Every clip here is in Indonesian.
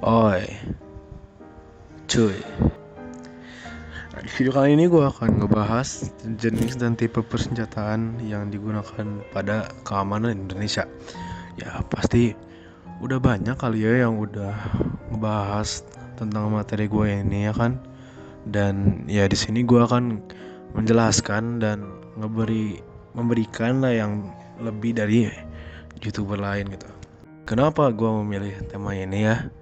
Oi, cuy. Di video kali ini gue akan ngebahas jenis dan tipe persenjataan yang digunakan pada keamanan Indonesia. Ya pasti udah banyak kali ya yang udah ngebahas tentang materi gue ini ya kan. Dan ya di sini gue akan menjelaskan dan memberikan lah yang lebih dari YouTuber lain gitu. Kenapa gue memilih tema ini ya?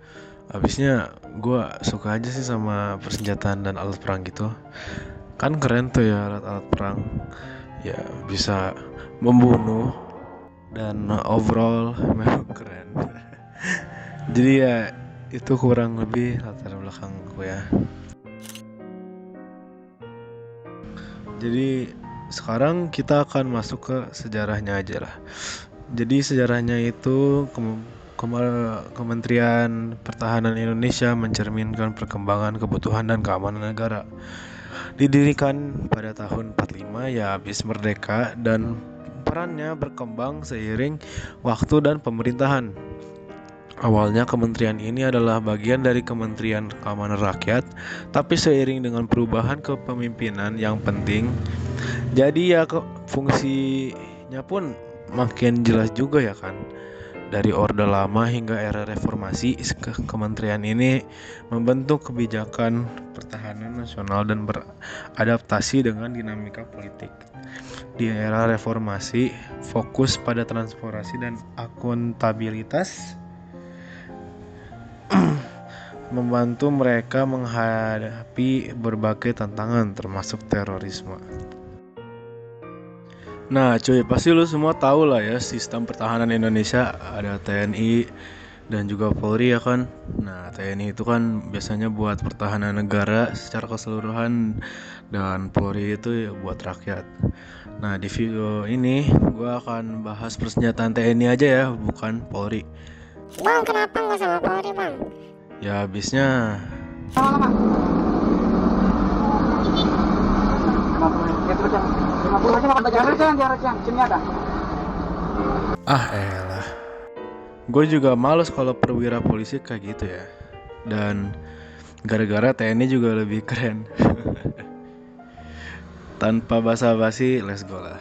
Habisnya gue suka aja sih sama persenjataan dan alat perang gitu. Kan keren tuh ya alat-alat perang. Ya bisa membunuh dan overall memang keren. Jadi ya itu kurang lebih latar belakang gue ya. Jadi sekarang kita akan masuk ke sejarahnya aja lah. Jadi sejarahnya itu Kementerian Pertahanan Indonesia mencerminkan perkembangan kebutuhan dan keamanan negara. Didirikan pada tahun 45 ya habis merdeka dan perannya berkembang seiring waktu dan pemerintahan. Awalnya kementerian ini adalah bagian dari Kementerian Keamanan Rakyat, tapi seiring dengan perubahan kepemimpinan yang penting, jadi ya fungsinya pun makin jelas juga ya kan. Dari Orde Lama hingga era reformasi, kementerian ini membentuk kebijakan pertahanan nasional dan beradaptasi dengan dinamika politik. Di era reformasi, fokus pada transparansi dan akuntabilitas membantu mereka menghadapi berbagai tantangan termasuk terorisme. Nah cuy, pasti lu semua tahu lah ya sistem pertahanan Indonesia, ada TNI dan juga Polri ya kan. Nah TNI itu kan biasanya buat pertahanan negara secara keseluruhan, dan Polri itu ya buat rakyat. Nah di video ini gue akan bahas persenjataan TNI aja ya, bukan Polri. Bang, kenapa nggak sama Polri, Bang? Ya habisnya elah. Gue juga males kalau perwira polisi kayak gitu ya. Dan gara-gara TNI juga lebih keren. Tanpa basa-basi, let's go lah.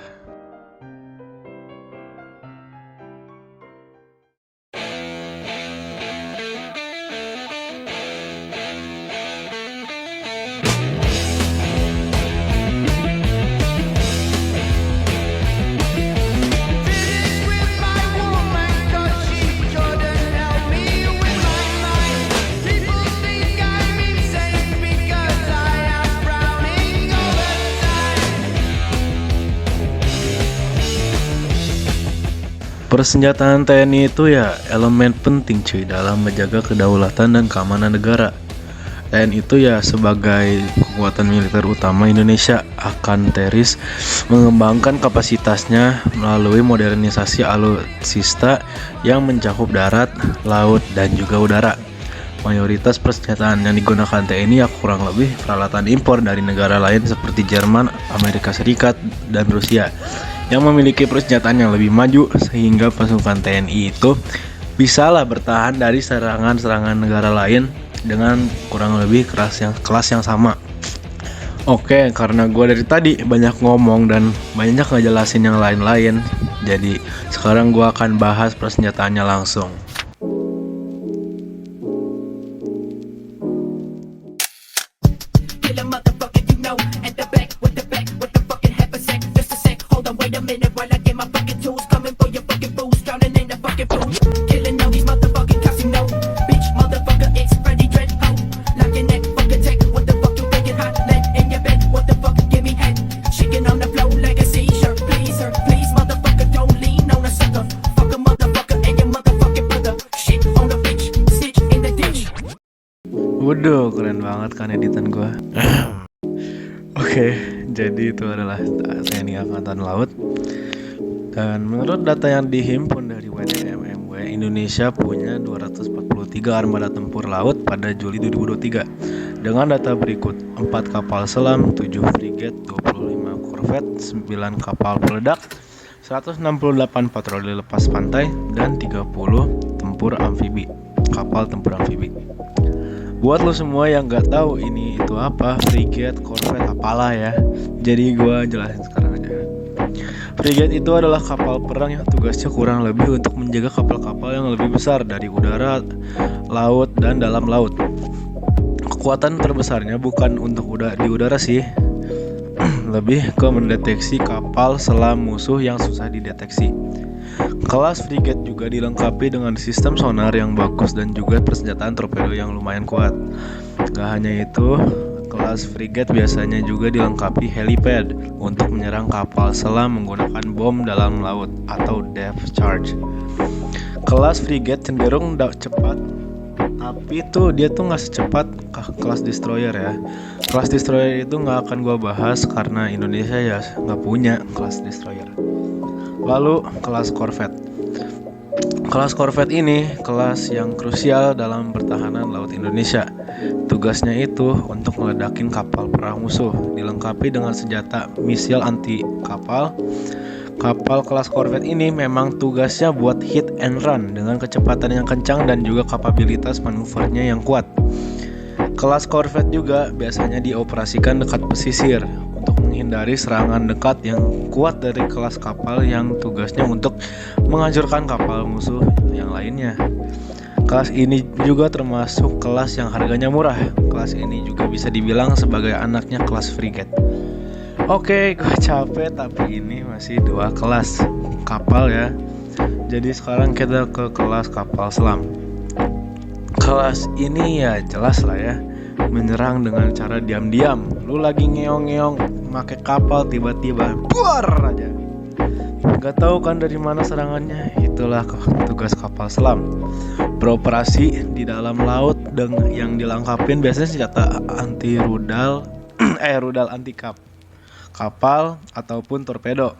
Persenjataan TNI itu ya elemen penting cuy dalam menjaga kedaulatan dan keamanan negara. TNI itu ya sebagai kekuatan militer utama Indonesia akan terus mengembangkan kapasitasnya melalui modernisasi alutsista yang mencakup darat, laut, dan juga udara. Mayoritas persenjataan yang digunakan TNI ya kurang lebih peralatan impor dari negara lain seperti Jerman, Amerika Serikat, dan Rusia yang memiliki persenjataan yang lebih maju, sehingga pasukan TNI itu bisalah bertahan dari serangan-serangan negara lain dengan kurang lebih kelas yang sama. Oke, karena gue dari tadi banyak ngomong dan banyak ngejelasin yang lain-lain, jadi sekarang gue akan bahas persenjataannya langsung. Waduh, keren banget kan editan gua. Oke, jadi itu adalah TNI Angkatan Laut. Dan menurut data yang dihimpun dari WTMMW, Indonesia punya 243 armada tempur laut pada Juli 2023. Dengan data berikut: 4 kapal selam, 7 frigat, 25 korvet, 9 kapal peledak, 168 patroli lepas pantai, dan 30 tempur amfibi. kapal tempur amfibi. Buat lo semua yang nggak tahu ini itu apa, frigate, corvette, apalah ya. Jadi gue jelasin sekarang aja. Frigate itu adalah kapal perang yang tugasnya kurang lebih untuk menjaga kapal-kapal yang lebih besar dari udara, laut, dan dalam laut. Kekuatan terbesarnya bukan untuk di udara sih, lebih ke mendeteksi kapal selam musuh yang susah dideteksi. Kelas frigate juga dilengkapi dengan sistem sonar yang bagus dan juga persenjataan torpedo yang lumayan kuat. Gak hanya itu, kelas frigate biasanya juga dilengkapi helipad untuk menyerang kapal selam menggunakan bom dalam laut atau depth charge. Kelas frigate cenderung cepat, tapi dia tuh nggak secepat kelas destroyer ya. Kelas destroyer itu nggak akan gua bahas karena Indonesia ya nggak punya kelas destroyer. Lalu kelas corvette. Kelas corvette ini kelas yang krusial dalam pertahanan laut Indonesia. Tugasnya itu untuk meledakin kapal perang musuh, dilengkapi dengan senjata misil anti kapal. Kapal kelas corvette ini memang tugasnya buat hit and run dengan kecepatan yang kencang dan juga kapabilitas manuvernya yang kuat. Kelas corvette juga biasanya dioperasikan dekat pesisir untuk menghindari serangan dekat yang kuat dari kelas kapal yang tugasnya untuk menghancurkan kapal musuh yang lainnya. Kelas ini juga termasuk kelas yang harganya murah. Kelas ini juga bisa dibilang sebagai anaknya kelas frigate. Oke, gue capek tapi ini masih 2 kelas kapal ya. Jadi sekarang kita ke kelas kapal selam. Kelas ini ya jelas lah ya, menyerang dengan cara diam-diam. Lu lagi ngeong-ngeong pakai kapal tiba-tiba buar aja. Gak tahu kan dari mana serangannya. Itulah tugas kapal selam. Beroperasi di dalam laut dengan yang dilengkapin biasanya senjata anti rudal rudal anti kapal ataupun torpedo.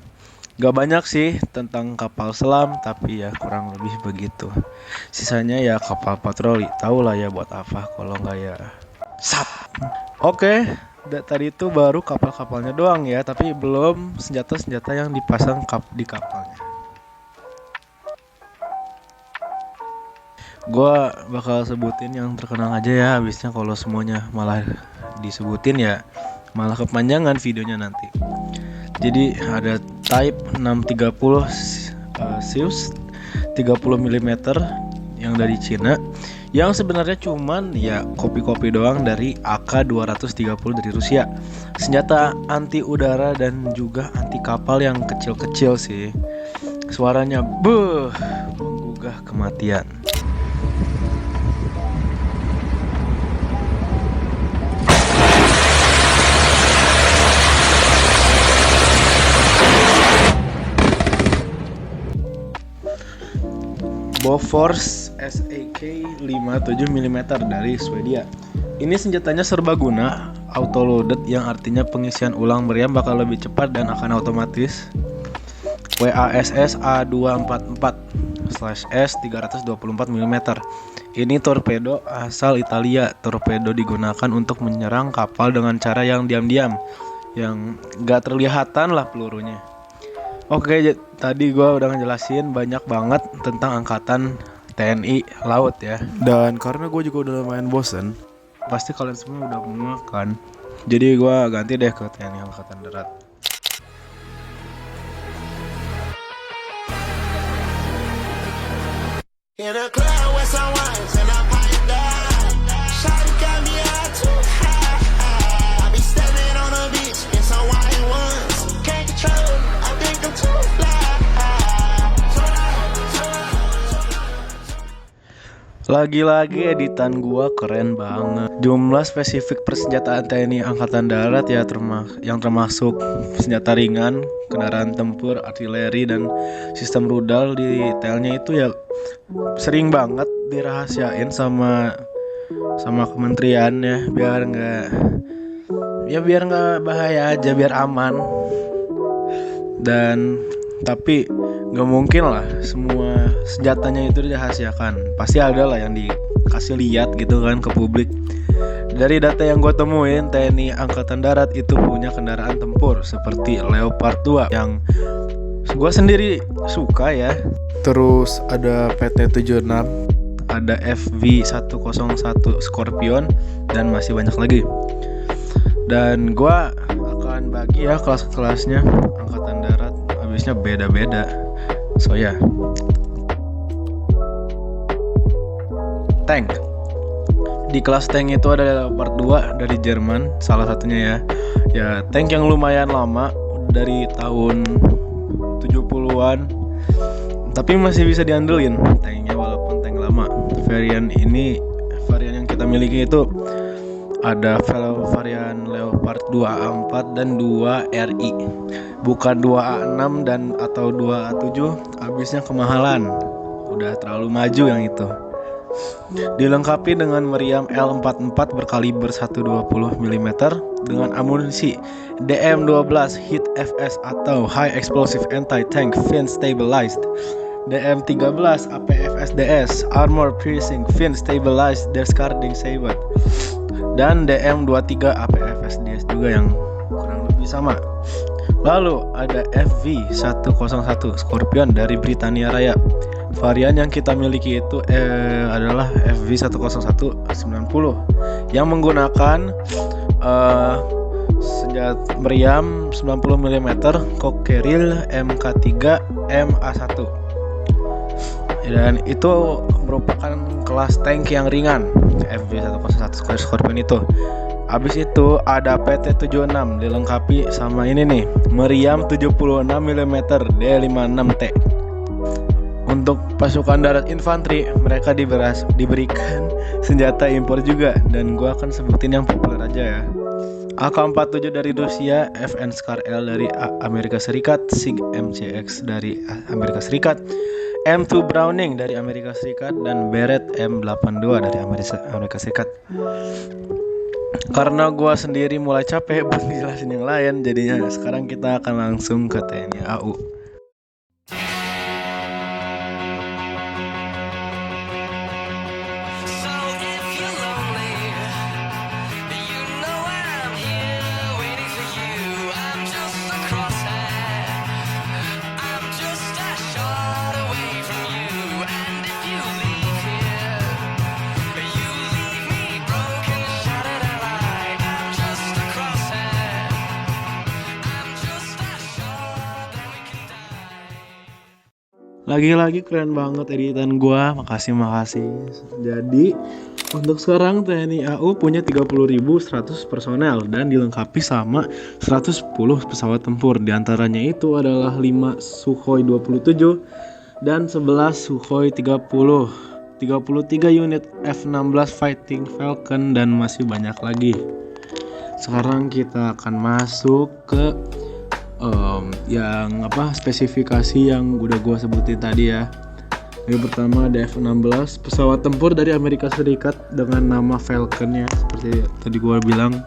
Gak banyak sih tentang kapal selam, tapi ya kurang lebih begitu. Sisanya ya kapal patroli. Tahu lah ya buat apa, kalau nggak ya sap. Oke, tadi itu baru kapal-kapalnya doang ya, tapi belum senjata-senjata yang dipasang di kapalnya. Gua bakal sebutin yang terkenal aja ya, habisnya kalau semuanya malah disebutin ya malah kepanjangan videonya nanti. Jadi ada Type 630 Zeus 30 mm yang dari Cina, yang sebenarnya cuman ya kopi-kopi doang dari AK-230 dari Rusia. Senjata anti udara dan juga anti kapal yang kecil-kecil sih. Suaranya menggugah kematian. Bofors SAK 57 mm dari Swedia. Ini senjatanya serbaguna, auto-loaded yang artinya pengisian ulang meriam bakal lebih cepat dan akan otomatis. WASS A244/S 324 mm. Ini torpedo asal Italia. Torpedo digunakan untuk menyerang kapal dengan cara yang diam-diam, yang gak terlihatan lah pelurunya. Oke, tadi gue udah ngejelasin banyak banget tentang angkatan TNI Laut ya. Dan karena gue juga udah lumayan bosen, pasti kalian semua udah muak kan. Jadi gue ganti deh ke TNI Angkatan Darat. In a crowd with some wines and I pipe down. Shawty got me out too high. I be standing on the beach in some white ones. Can't control, I think I'm too fly. Lagi-lagi editan gua keren banget. Jumlah spesifik persenjataan TNI Angkatan Darat ya yang termasuk senjata ringan, kendaraan tempur, artileri, dan sistem rudal di detailnya itu ya sering banget dirahasiain sama kementerian ya, biar nggak bahaya aja, biar aman. Dan tapi nggak mungkin lah semua senjatanya itu dirahasiakan. Pasti ada lah yang dikasih lihat gitu kan ke publik. Dari data yang gue temuin, TNI Angkatan Darat itu punya kendaraan tempur seperti Leopard 2 yang gue sendiri suka ya. Terus ada PT-76, ada FV101 Scorpion, dan masih banyak lagi. Dan gua akan bagi ya kelas-kelasnya. Angkatan darat habisnya beda-beda. So ya. Tank. Di kelas tank itu ada Leopard 2 dari Jerman, salah satunya ya. Ya, tank yang lumayan lama dari tahun 70-an. Tapi masih bisa diandelin tanknya walaupun tank lama. Varian yang kita miliki itu ada varian Leopard 2A4 dan 2RI. Bukan 2A6 dan atau 2A7, habisnya kemahalan. Udah terlalu maju yang itu. Dilengkapi dengan meriam L44 berkaliber 120 mm dengan amunisi DM12 Hit FS atau High Explosive Anti-Tank Fin Stabilized, DM13 APFSDS Armor Piercing Fin Stabilized Discarding Saber, dan DM23 APFSDS juga yang kurang lebih sama. Lalu ada FV101 Scorpion dari Britania Raya. Varian yang kita miliki itu adalah FV101-90 yang menggunakan senjata meriam 90 mm Cockerill MK3 MA1. Dan itu merupakan kelas tank yang ringan, FV101 Scorpion itu. Habis itu ada PT76 dilengkapi sama ini nih, meriam 76 mm D56T. Untuk pasukan darat infanteri, mereka diberikan senjata impor juga, dan gua akan sebutin yang populer aja ya. AK-47 dari Rusia, FN Scar L dari Amerika Serikat, SIG MCX dari Amerika Serikat, M2 Browning dari Amerika Serikat, dan Barrett M82 dari Amerika Serikat. Karena gua sendiri mulai capek buat ngejelasin yang lain, jadinya sekarang kita akan langsung ke TNI AU. Lagi-lagi keren banget editan gua, makasih. Jadi untuk sekarang TNI AU punya 30.100 personel dan dilengkapi sama 110 pesawat tempur. Di antaranya itu adalah 5 Sukhoi 27 dan 11 Sukhoi 30, 33 unit F-16 Fighting Falcon, dan masih banyak lagi. Sekarang kita akan masuk ke spesifikasi yang udah gue sebutin tadi ya. Yang pertama ada F-16, pesawat tempur dari Amerika Serikat dengan nama Falcon ya, seperti tadi gue bilang.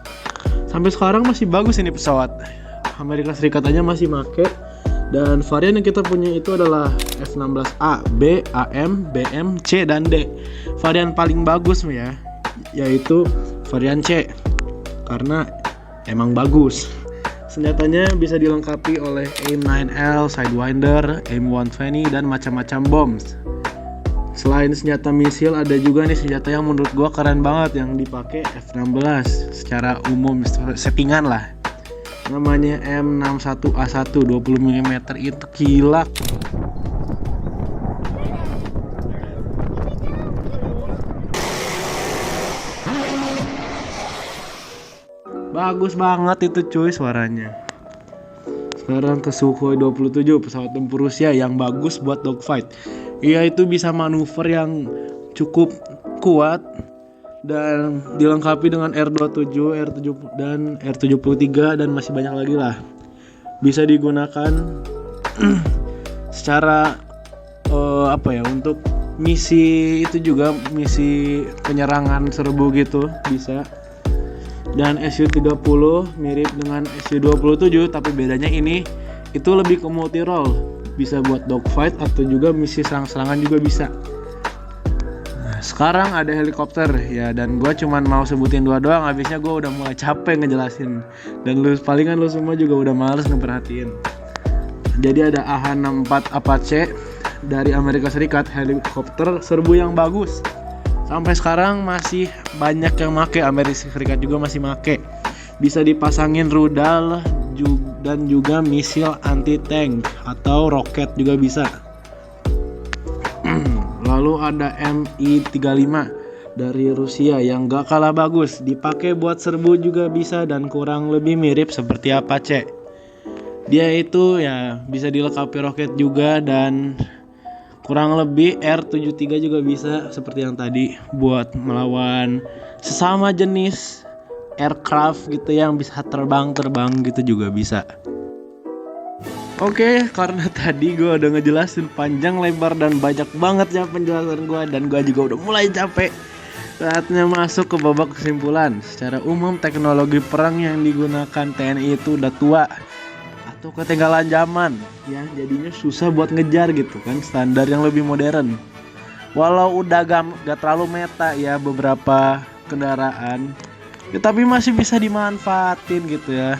Sampai sekarang masih bagus ini pesawat. Amerika Serikat aja masih make. Dan varian yang kita punya itu adalah F-16A, B, AM, BM, C, dan D. Varian paling bagus ya, yaitu varian C, karena emang bagus. Senjatanya bisa dilengkapi oleh AIM-9L, Sidewinder, AIM-120, dan macam-macam bom. Selain senjata misil, ada juga nih senjata yang menurut gua keren banget yang dipakai F-16 secara umum, settingan lah. Namanya M61A1 20 mm, itu gila. Bagus banget itu cuy suaranya. Sekarang ke Sukhoi 27, pesawat tempur Rusia yang bagus buat dogfight. Ia itu bisa manuver yang cukup kuat dan dilengkapi dengan R27, R7 dan R73, dan masih banyak lagi lah. Bisa digunakan secara untuk misi itu juga, misi penyerangan serbu gitu bisa. Dan Su-30 mirip dengan Su-27, tapi bedanya ini itu lebih ke multi role, bisa buat dogfight atau juga misi serang-serangan juga bisa. Nah, sekarang ada helikopter ya, dan gue cuman mau sebutin 2 doang, habisnya gue udah mulai capek ngejelasin, dan palingan lu semua juga udah males ngeperhatiin. Jadi ada AH-64 Apache dari Amerika Serikat, helikopter serbu yang bagus. Sampai sekarang masih banyak yang make, Amerika Serikat juga masih make. Bisa dipasangin rudal dan juga misil anti tank atau roket juga bisa. Lalu ada Mi-35 dari Rusia yang gak kalah bagus, dipakai buat serbu juga bisa dan kurang lebih mirip seperti Apache. Dia itu ya bisa dilengkapi roket juga dan kurang lebih R-73 juga bisa seperti yang tadi buat melawan sesama jenis aircraft gitu yang bisa terbang gitu juga bisa. Oke, karena tadi gue udah ngejelasin panjang lebar dan banyak banget ya penjelasan gue, dan gue juga udah mulai capek. Saatnya masuk ke babak kesimpulan. Secara umum teknologi perang yang digunakan TNI itu udah tua atau ketinggalan zaman ya, jadinya susah buat ngejar gitu kan standar yang lebih modern. Walau udah gak terlalu meta ya beberapa kendaraan ya, tapi masih bisa dimanfaatin gitu ya.